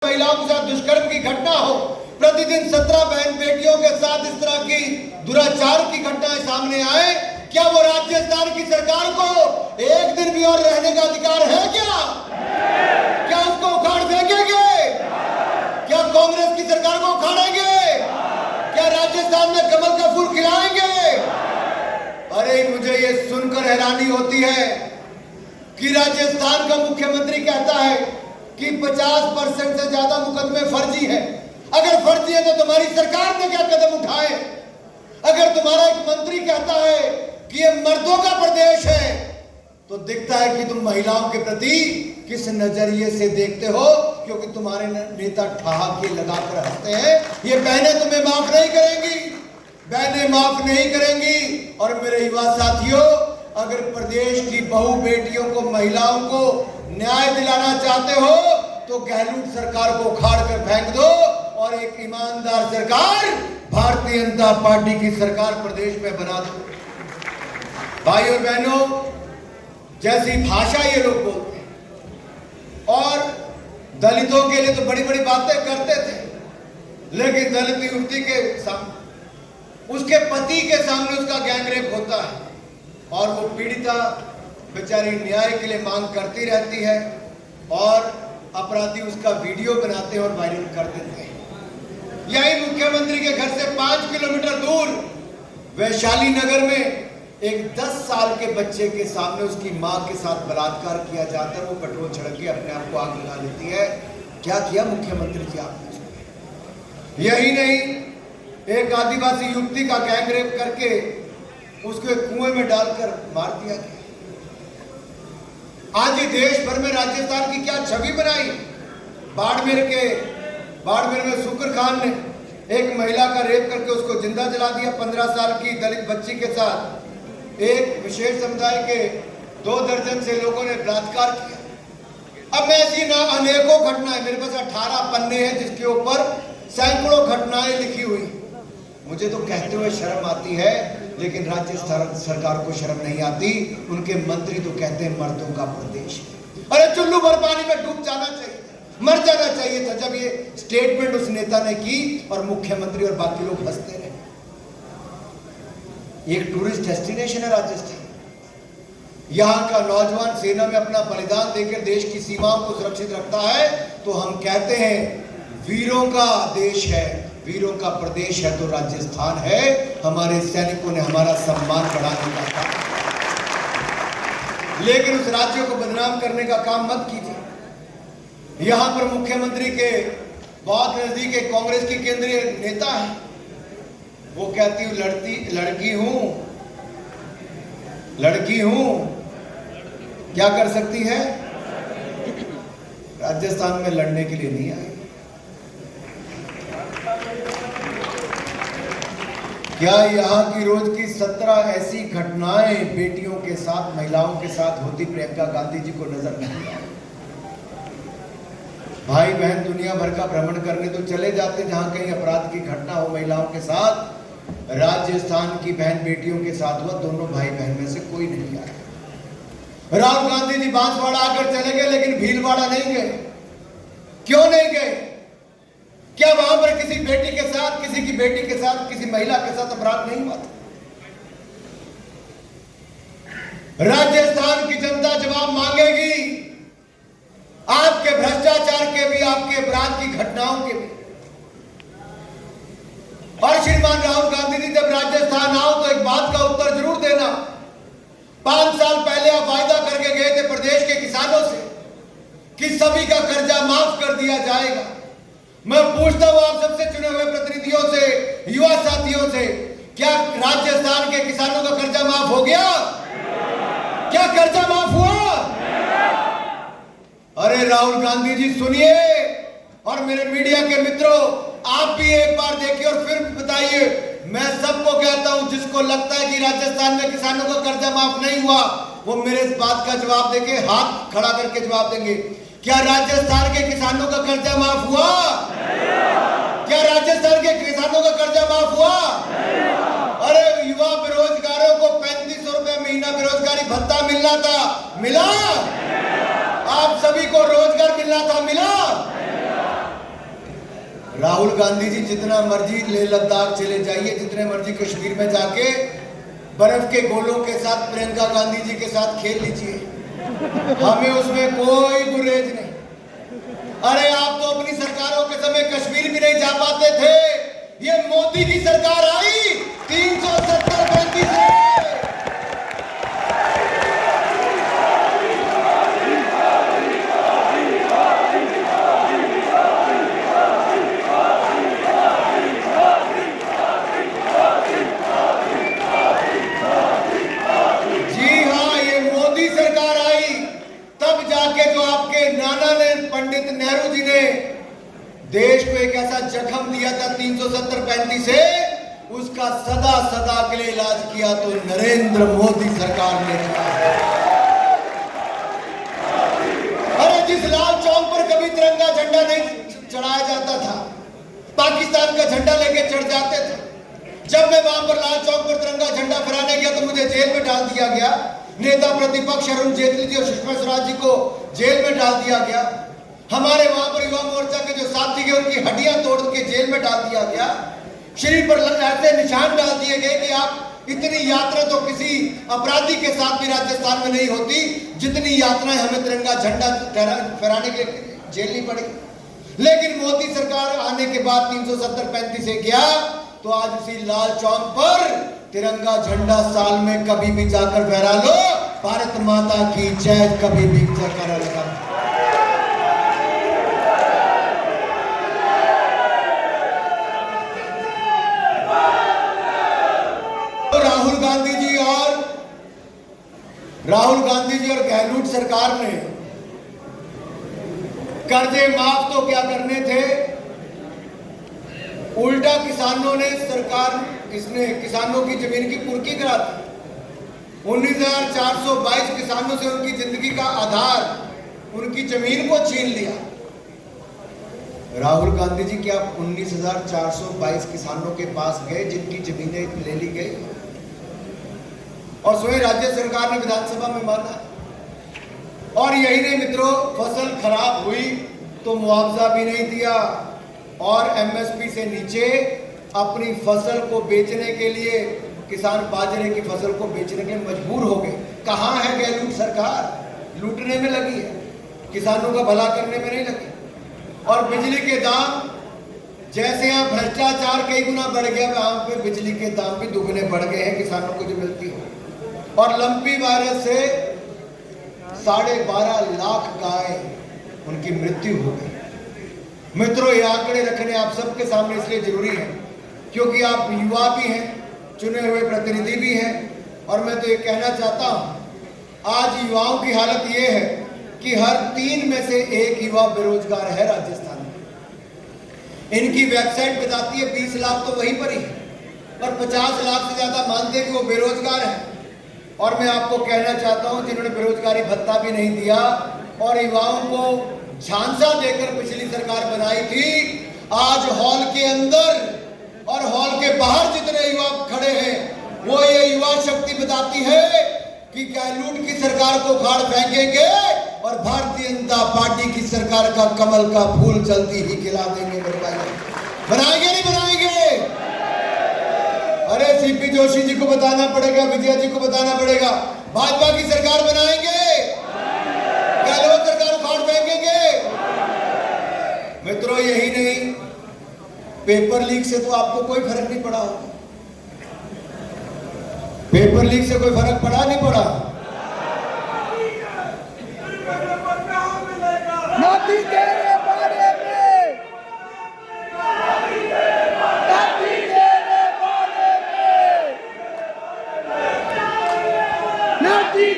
महिलाओं के साथ दुष्कर्म की घटना हो, प्रतिदिन 17 बहन बेटियों के साथ इस तरह की दुराचार की घटनाएं सामने आए, क्या वो राजस्थान की सरकार को एक दिन भी और रहने का अधिकार है क्या? क्या उसको उखाड़ फेंकेंगे? क्या कांग्रेस की सरकार को उखाड़ेंगे? क्या राजस्थान में कमल का फूल खिलाएंगे? अरे मुझे ये सुनकर हैरानी होती है कि राजस्थान का मुख्यमंत्री कहता है कि 50% से ज्यादा मुकदमे फर्जी है। अगर फर्जी है तो तुम्हारी सरकार ने क्या कदम उठाए? अगर तुम्हारा एक मंत्री कहता है कि ये मर्दों का प्रदेश है, तो दिखता है कि तुम महिलाओं के प्रति किस नजरिए से देखते हो, क्योंकि तुम्हारे नेता ठहाके लगाकर हंसते हैं। ये बहनें तुम्हें माफ नहीं करेंगी, बहनें माफ नहीं करेंगी। और मेरे युवा साथियों, अगर प्रदेश की बहू बेटियों को, महिलाओं को न्याय दिलाना चाहते हो तो गहलोत सरकार को उखाड़ कर फेंक दो और एक ईमानदार सरकार, भारतीय जनता पार्टी की सरकार प्रदेश में बना दो। भाई और बहनों, जैसी भाषा ये लोग बोलते हैं और दलितों के लिए तो बड़ी बड़ी बातें करते थे, लेकिन दलित युवती के सामने, उसके पति के सामने उसका गैंगरेप होता है और वो पीड़िता बेचारी न्याय के लिए मांग करती रहती है और अपराधी उसका वीडियो बनाते हैं और वायरल कर देते हैं। यही मुख्यमंत्री के घर से 5 किलोमीटर दूर वैशाली नगर में एक 10 साल के बच्चे के सामने उसकी मां के साथ बलात्कार किया जाता है। वो पेट्रोल छिड़क के अपने आप को आग लगा लेती है। क्या किया मुख्यमंत्री जी आपने? यही नहीं, एक आदिवासी युवती का गैंगरेप करके उसको कुएं में डालकर मार दिया गया। आज ये देश भर में राजस्थान की क्या छवि बनाई। बाड़मेर में शुक्र खान ने एक महिला का रेप करके उसको जिंदा जला दिया। 15 साल की दलित बच्ची के साथ एक विशेष समुदाय के 2 दर्जन से लोगों ने बलात्कार किया। अब मैं ऐसी ना अनेकों घटनाएं, मेरे पास 18 पन्ने हैं जिसके ऊपर सैकड़ों घटनाएं लिखी हुई। मुझे तो कहते हुए शर्म आती है, लेकिन राजस्थान सरकार को शर्म नहीं आती। उनके मंत्री तो कहते हैं मर्दों का प्रदेश। अरे चुल्लू भर पानी में डूब जाना चाहिए, मर जाना चाहिए था जब ये स्टेटमेंट उस नेता ने की और मुख्यमंत्री और बाकी लोग हंसते रहे। एक टूरिस्ट डेस्टिनेशन है राजस्थान। यहां का नौजवान सेना में अपना बलिदान देकर देश की सीमाओं को सुरक्षित रखता है, तो हम कहते हैं वीरों का देश है, वीरों का प्रदेश है तो राजस्थान है। हमारे सैनिकों ने हमारा सम्मान बढ़ाने का काम, लेकिन उस राज्य को बदनाम करने का काम मत कीजिए। यहां पर मुख्यमंत्री के बहुत नजदीक एक कांग्रेस की केंद्रीय नेता है, वो कहती हूं लड़की हूं क्या कर सकती है? राजस्थान में लड़ने के लिए नहीं आई। क्या यहाँ की रोज की 17 ऐसी घटनाएं बेटियों के साथ, महिलाओं के साथ होती प्रियंका गांधी जी को नजर नहीं आई? भाई बहन दुनिया भर का भ्रमण करने तो चले जाते, जहां कहीं अपराध की घटना हो महिलाओं के साथ। राजस्थान की बहन बेटियों के साथ हुआ, दोनों भाई बहन में से कोई नहीं आया। राहुल गांधी जी बांसवाड़ा आकर चले गए, लेकिन भीलवाड़ा नहीं गए। क्यों नहीं गए? क्या वहां पर किसी बेटी के साथ, किसी की बेटी के साथ, किसी महिला के साथ अपराध नहीं हुआ था? राजस्थान की जनता जवाब मांगेगी, आपके भ्रष्टाचार के भी, आपके अपराध की घटनाओं के भी। और श्रीमान राहुल गांधी जी जब राजस्थान आओ तो एक बात का उत्तर जरूर देना। 5 साल पहले आप वायदा करके गए थे प्रदेश के किसानों से कि सभी का कर्जा माफ कर दिया जाएगा। मैं पूछता हूं आप सबसे चुने हुए प्रतिनिधियों से, युवा साथियों से, क्या राजस्थान के किसानों का कर्जा माफ हो गया? क्या कर्जा माफ हुआ? अरे राहुल गांधी जी सुनिए, और मेरे मीडिया के मित्रों आप भी एक बार देखिए और फिर बताइए। मैं सबको कहता हूं, जिसको लगता है कि राजस्थान में किसानों का कर्जा माफ नहीं हुआ, वो मेरे इस बात का जवाब देके हाथ खड़ा करके जवाब देंगे। क्या राजस्थान के किसानों का कर्जा माफ हुआ? क्या राजस्थान के किसानों का कर्जा माफ हुआ? अरे युवा बेरोजगारों को 3500 रुपए महीना बेरोजगारी भत्ता मिलना था, मिला? आप सभी को रोजगार मिलना था, मिला? राहुल गांधी जी जितना मर्जी लेह लद्दाख चले जाइए, जितने मर्जी कश्मीर में जाके बर्फ के गोलों के साथ प्रियंका गांधी जी के साथ खेल लीजिए, हमें उसमें कोई गुरेज नहीं। अरे आप तो अपनी सरकारों के समय कश्मीर भी नहीं जा पाते थे, ये मोदी की सरकार आई 370-35 से। पंडित नेहरू जी ने देश को एक ऐसा जख्म दिया था 370-35 से, उसका सदा सदा के लिए इलाज किया तो नरेंद्र मोदी सरकार ने किया। अरे जिस लाल चौक पर कभी तिरंगा झंडा नहीं चढ़ाया जाता था, पाकिस्तान का झंडा लेके चढ़ जाते थे। जब मैं वहां पर लाल चौक पर तिरंगा झंडा फहराने गया तो मुझे जेल में डाल दिया गया। नेता प्रतिपक्ष अरुण जेटली जी और सुषमा स्वराज जी को जेल में डाल दिया गया। हमारे वहां पर युवा मोर्चा के जो साथी थे उनकी हड्डियां तोड़ के जेल में डाल दिया गया। शरीर पर ऐसे निशान डाल दिए गए कि आप इतनी यात्रा तो किसी अपराधी के साथ भी राजस्थान में नहीं होती, जितनी यात्राएं हमें तिरंगा झंडा फहराने के झेलनी पड़ी। लेकिन मोदी सरकार आने के बाद 370-35 से गया तो आज उसी लाल चौक पर तिरंगा झंडा साल में कभी भी जाकर फहरा लो, भारत माता की जय कभी भी जयकारा लगा। राहुल गांधी जी और गहलोत सरकार ने कर्जे माफ तो क्या करने थे, उल्टा किसानों ने इसने किसानों की जमीन की कुर्की करा दी। 19,422 किसानों से उनकी जिंदगी का आधार, उनकी जमीन को छीन लिया। राहुल गांधी जी क्या 19,422 किसानों के पास गए जिनकी जमीनें ले ली गई और स्वयं राज्य सरकार ने विधानसभा में माना? और यही नहीं मित्रों, फसल खराब हुई तो मुआवजा भी नहीं दिया और एमएसपी से नीचे अपनी फसल को बेचने के लिए किसान बाजरे की फसल को बेचने के लिए मजबूर हो गए। कहां है गहलोत सरकार? लूटने में लगी है, किसानों का भला करने में नहीं लगी। और बिजली के दाम, जैसे यहाँ भ्रष्टाचार कई गुना बढ़ गया, वहां पे बिजली के दाम भी दुगने बढ़ गए हैं किसानों को जो मिलती है। और लंपी वायरस से 12.5 लाख गाय उनकी मृत्यु हो गई। मित्रों, ये आंकड़े रखने आप सबके सामने इसलिए जरूरी है क्योंकि आप युवा भी हैं, चुने हुए प्रतिनिधि भी हैं। और मैं तो ये कहना चाहता हूं, आज युवाओं की हालत ये है कि हर 3 में से 1 युवा बेरोजगार है राजस्थान में। इनकी वेबसाइट बताती है 20 लाख तो वहीं पर ही है और 50 लाख से ज्यादा मानते हैं कि वो बेरोजगार है। और मैं आपको कहना चाहता हूं, जिन्होंने बेरोजगारी भत्ता भी नहीं दिया और युवाओं को झांसा देकर पिछली सरकार बनाई थी, आज हॉल के अंदर और हॉल के बाहर जितने युवा खड़े हैं वो ये युवा शक्ति बताती है कि गहलोत की सरकार को उखाड़ फेंकेंगे और भारतीय जनता पार्टी की सरकार का कमल का फूल जल्दी ही खिला देंगे। बनाएंगे नहीं बनाएंगे? अरे सीपी जोशी जी को बताना पड़ेगा, विजया जी को बताना पड़ेगा, भाजपा की सरकार बनाएंगे, गहलोत सरकार उखाड़ फेंकेंगे। मित्रों, यही नहीं, पेपर लीक से तो आपको कोई फर्क नहीं पड़ा होगा। पेपर लीक से कोई फर्क पड़ा नहीं पड़ा? मोदी तेरे बारे में, मोदी तेरे बारे में, मोदी